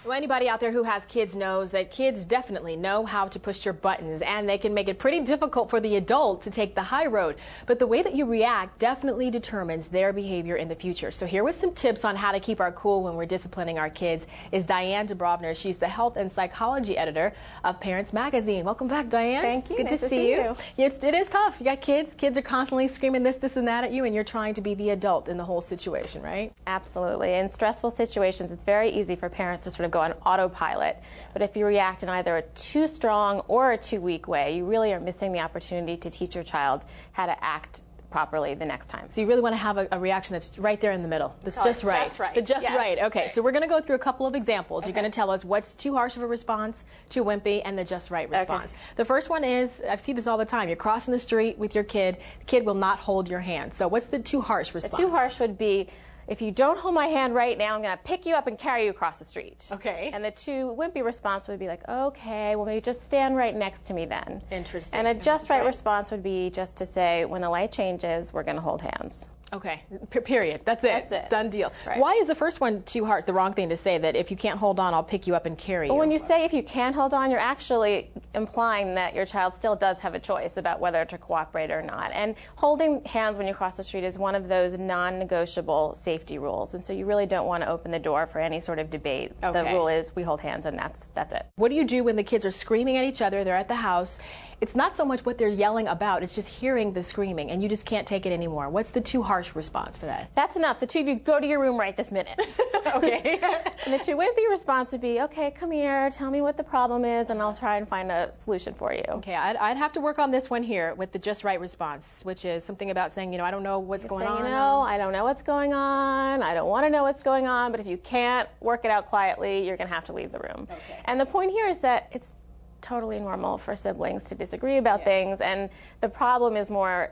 Well, anybody out there who has kids knows that kids definitely know how to push your buttons, and they can make it pretty difficult for the adult to take the high road. But the way that you react definitely determines their behavior in the future. So here with some tips on how to keep our cool when we're disciplining our kids is Diane Dubrovner. She's the health and psychology editor of Parents Magazine. Welcome back, Diane. Thank you. Good nice to see you. It is tough. You got kids. Kids are constantly screaming this, and that at you, and you're trying to be the adult in the whole situation, right? Absolutely. In stressful situations, it's very easy for parents to sort of go on autopilot. But if you react in either a too strong or a too weak way, you really are missing the opportunity to teach your child how to act properly the next time. So you really want to have a reaction that's right there in the middle. That's just right. The just right. Okay, right. So we're going to go through a couple of examples. Okay. You're going to tell us what's too harsh of a response, too wimpy, and the just right response. Okay. The first one is, I see this all the time, you're crossing the street with your kid, the kid will not hold your hand. So what's the too harsh response? The too harsh would be, if you don't hold my hand right now, I'm going to pick you up and carry you across the street. Okay. And the too wimpy response would be like, okay, well maybe just stand right next to me then. Interesting. And a just right response would be just to say, when the light changes, we're going to hold hands. Okay, period. That's it. That's it. Done deal. Right. Why is the first one too hard, the wrong thing to say, that if you can't hold on, I'll pick you up and carry you? Well, when you say if you can't hold on, you're actually implying that your child still does have a choice about whether to cooperate or not. And holding hands when you cross the street is one of those non-negotiable safety rules. And so you really don't want to open the door for any sort of debate. Okay. The rule is we hold hands, and that's it. What do you do when the kids are screaming at each other, they're at the house? It's not so much what they're yelling about, it's just hearing the screaming, and you just can't take it anymore. What's the too harsh response for that? That's enough. The two of you go to your room right this minute. Okay. And the too wimpy response would be, okay, come here, tell me what the problem is, and I'll try and find a solution for you. Okay, I'd have to work on this one here with the just right response, which is something about saying, I don't know what's going on. I don't know what's going on. I don't want to know what's going on, but if you can't work it out quietly, you're going to have to leave the room. Okay. And the point here is that it's totally normal for siblings to disagree about things, and the problem is more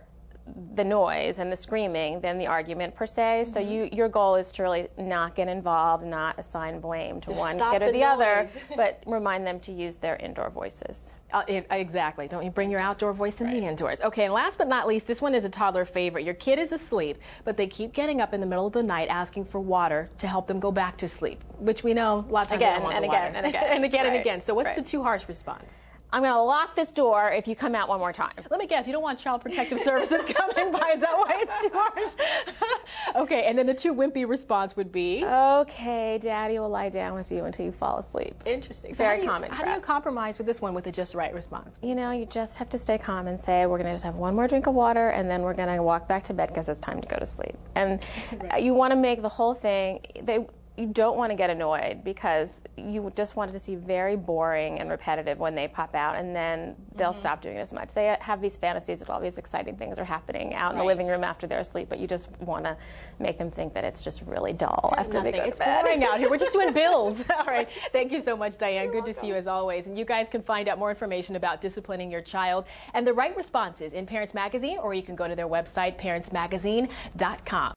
the noise and the screaming than the argument per se. So your goal is to really not get involved, not assign blame to one kid or the other, but remind them to use their indoor voices. Exactly. Don't you bring your outdoor voice in the indoors. Okay, and last but not least, this one is a toddler favorite. Your kid is asleep, but they keep getting up in the middle of the night asking for water to help them go back to sleep, which we know a lot of times Again and again and again. and again and again. So what's the too harsh response? I'm going to lock this door if you come out one more time. Let me guess, you don't want Child Protective Services coming by. Is that why it's too harsh? Okay, and then the too wimpy response would be? Okay, Daddy will lie down with you until you fall asleep. Interesting. So very common. How do you compromise with this one with the just right response? You just have to stay calm and say, we're going to just have one more drink of water, and then we're going to walk back to bed because it's time to go to sleep. And you want to make the whole thing, you don't want to get annoyed because you just want it to see very boring and repetitive when they pop out, and then they'll stop doing it as much. They have these fantasies of all these exciting things are happening out in the living room after they're asleep, but you just want to make them think that it's just really dull after they go to bed. It's boring out here. We're just doing bills. All right. Thank you so much, Diane. Good to see you as always. And you guys can find out more information about disciplining your child and the right responses in Parents Magazine, or you can go to their website, parentsmagazine.com.